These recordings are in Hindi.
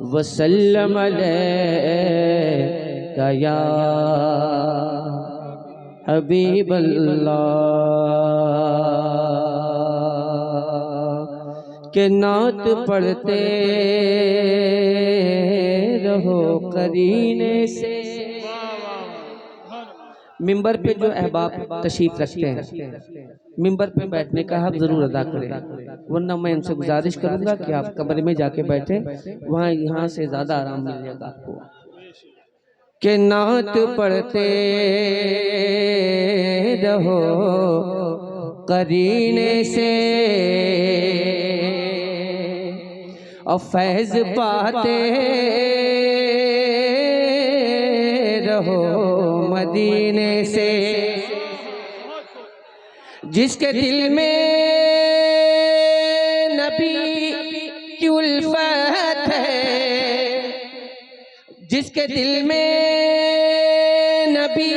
वसल्लम अलैका या हबीबल्लाह के नात पढ़ते रहो करीने से। मिंबर पे जो अहबाब तशरीफ रखते हैं, मिंबर पे बैठने का हक जरूर अदा करें, वरना मैं उनसे गुजारिश करूंगा कि आप कमरे में जाके बैठे, वहाँ यहाँ से ज्यादा आराम मिल जाएगा आपको। के नात पढ़ते रहो करीने से और फैज पाते रहो मदीने से। जिसके दिल में नबी की उल्फत है, जिसके दिल में नबी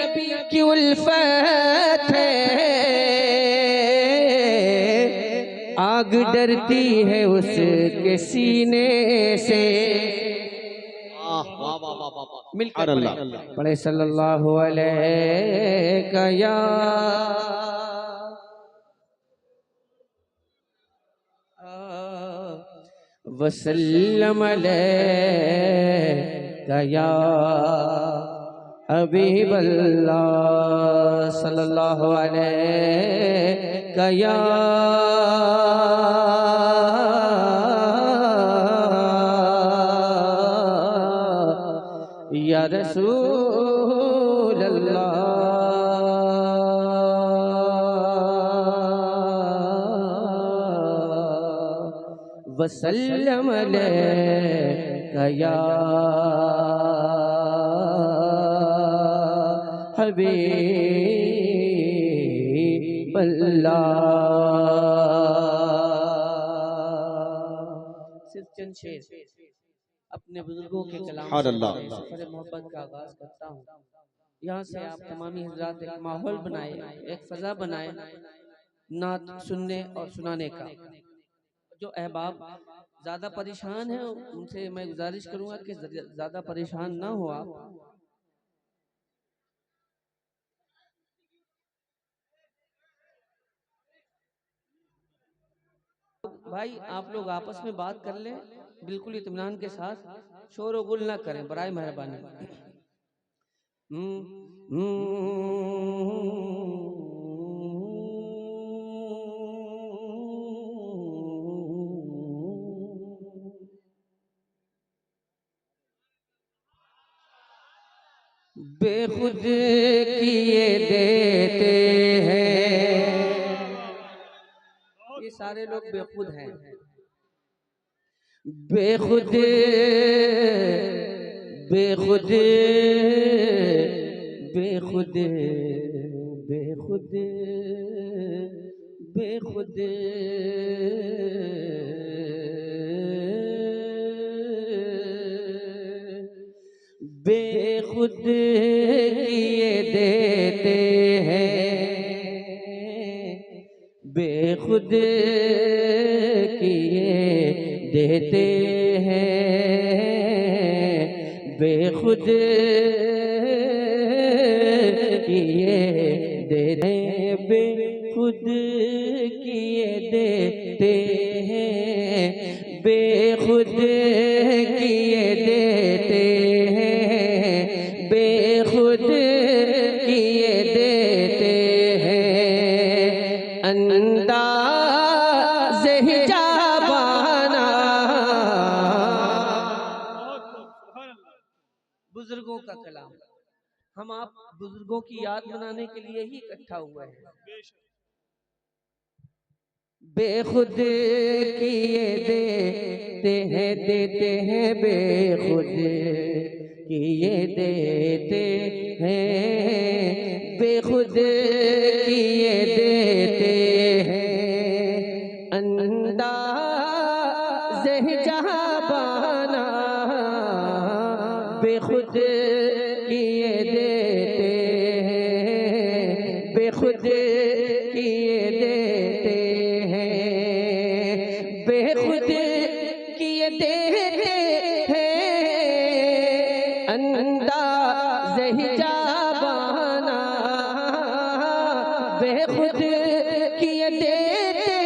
की उल्फत है, आग डरती है उसके सीने से। मिलकर पढ़े सल्लल्लाहु अलैहि या वसल्लम अलैका या हबीबल्लाह सल्लल्लाहु अलैका या या रसूल अल्लाह। वसल्लम अलैका या हबीबल्लाह। सिर्फ चंद शेर अपने बुजुर्गों के कलाम से सफर मोहब्बत का आगाज करता हूँ। यहाँ से आप तमामी हजरात एक माहौल बनाए, एक फजा बनाए नात सुनने और सुनाने का। जो अहबाब ज्यादा परेशान हैं उनसे मैं गुजारिश करूंगा कि ज्यादा परेशान ना हो आप। भाई आप लोग आपस में बात कर लें बिल्कुल इत्मीनान के साथ, शोर और गुल ना करें बराए मेहरबानी। बेखुद किए देते हैं, ये सारे लोग बेखुद हैं। बेखुद बेखुद बेखुद बेखुद बेखुद बेखुद किए देते हैं, बेखुद किए देते हैं, बेखुद किए देते हैं, बेखुद किए देते हैं, बेखुद किए देते हैं, बेखुद किए देते हैं। अंदाज़ हिजाबाना बुजुर्गों का कलाम, हम आप बुजुर्गों की याद मनाने के लिए ही इकट्ठा हुए हैं। बेखुद किए देते हैं, बेखुद किए देते हैं, बेखुद किए देते हैं। अंदाज़ हिजाबाना बेखुद किए देते हैं, बेखुद किए देते हैं, बेखुद बेखुद किए देते हैं अंदाज़ हिजाबाना, बेखुद किए देते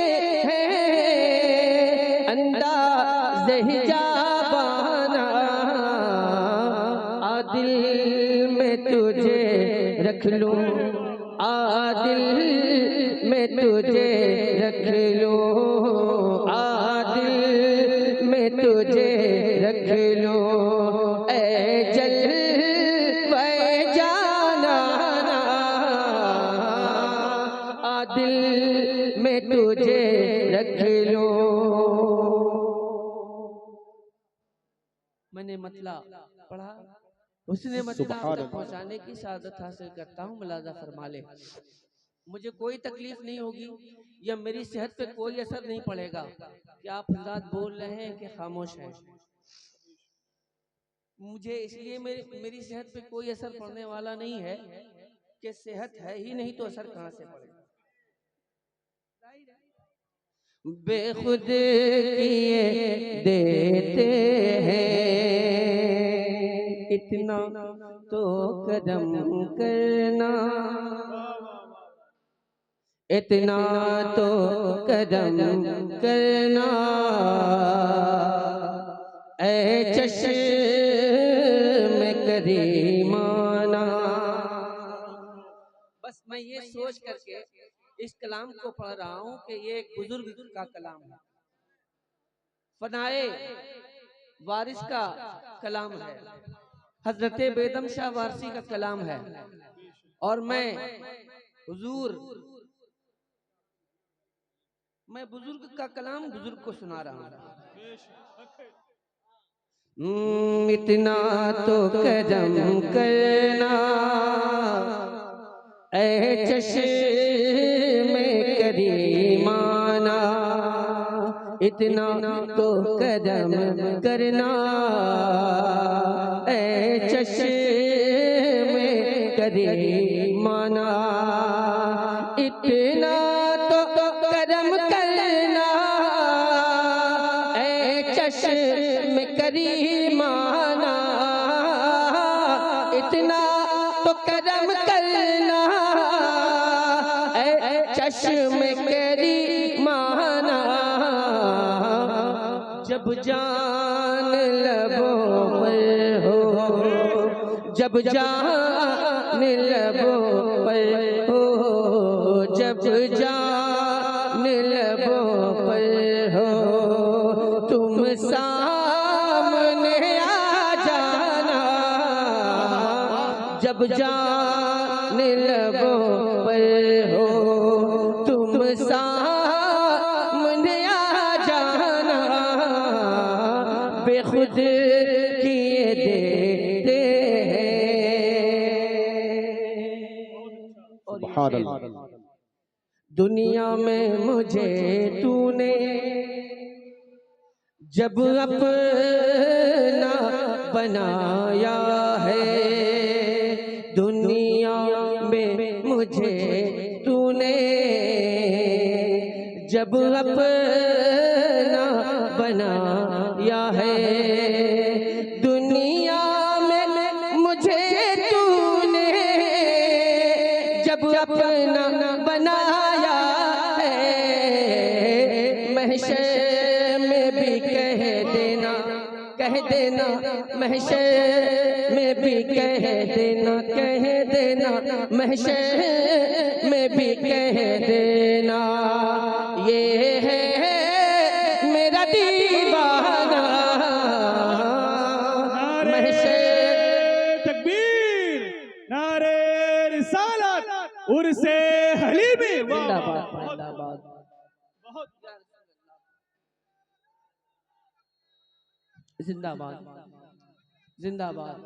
हैं अंदाज़ हिजाबाना। आदिल में तुझे रख लूं, आदिल में तुझे रख लूं, आदिल में तुझे रख लूं, ऐ जलवे जाना, आदिल में तुझे रख लूं। मैंने मतला पढ़ा, उसने मतला तक पहुँचाने की सादत हासिल करता हूँ। मुलाजा फरमा ले, मुझे कोई तकलीफ नहीं होगी या मेरी सेहत पे कोई असर नहीं पड़ेगा कि आप हज़रात बोल रहे हैं कि खामोश हैं। मुझे इसलिए मेरी सेहत पे कोई असर पड़ने वाला नहीं है कि सेहत है ही नहीं तो असर कहाँ से पड़ेगा। बेखुद किए देते हैं इतना तो कदम करना, इतना तो कदम करना, ऐ चश्म करीमाना। बस मैं ये सोच करके इस कलाम को पढ़ रहा हूँ कि ये एक बुजुर्ग का कलाम है, फनाए वारिस का कलाम है, हजरत बेदम शाह वारसी का कलाम है। और मैं बुजुर्ग का कलाम बुजुर्ग को सुना रहा हूँ। इतना तो कदम करना, ऐ चश्मे करीमाना, इतना तो कदम करना, ऐ चश्मे करीमाना, इतना तो कदम करना, ऐ चश्मे करीमाना, इतना तो कदम करना, ऐ चश्मे करीमाना। जब जान लबों पर हो, जब जान लबों पर हो, जब जान लबों पर हो, तुम सामने आ जाना, जब जान लबों पर हो, तुम सामने आ जाना, बेखुद किए देते हैं। दुनिया में मुझे तूने जब अपना बनाया है, दुनिया में मुझे तूने जब अपना बनाया है, दुनिया में मुझे तूने जब अपना बनाया है, महशर में भी कह देना, कह देना, महशर में भी कह देना, कह देना, महशर में भी कह देना, ये है मेरा दीवाना। नारे तकबीर, नारे रिसालत, उर्से हलीमी, जिंदाबाद जिंदाबाद। जिंदाबाद जिंदाबाद।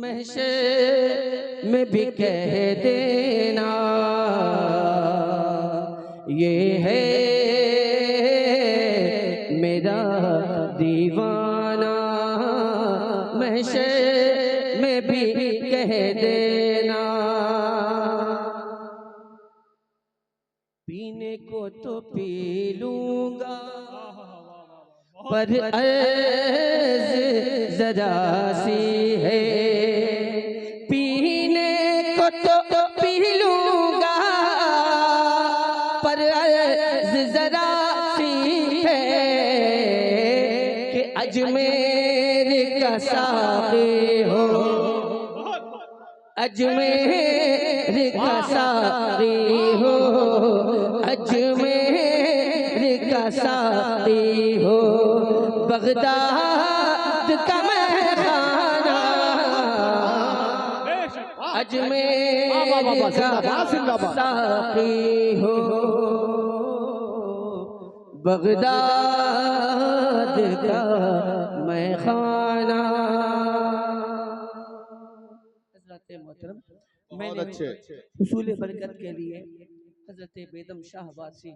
महशर में भी कह देना, ये है मेरा दीवाना, महशर में भी कह देना, पीने को तो पी लूंगा पर अर्ज़ ज़रा सी है, पीने को तो पी लूंगा पर अर्ज़ ज़रा सी है कि अजमेर का साक़ी हो, अजमेर का साक़ी हो, अजमेर का साक़ी हो, बगदाद का मैखाना, अजमेर का साक़ी हो, बगदाद का मैखाना। मोहतरम, मैंने हुसूल बरकत के लिए हज़रत बेदम शाह वासी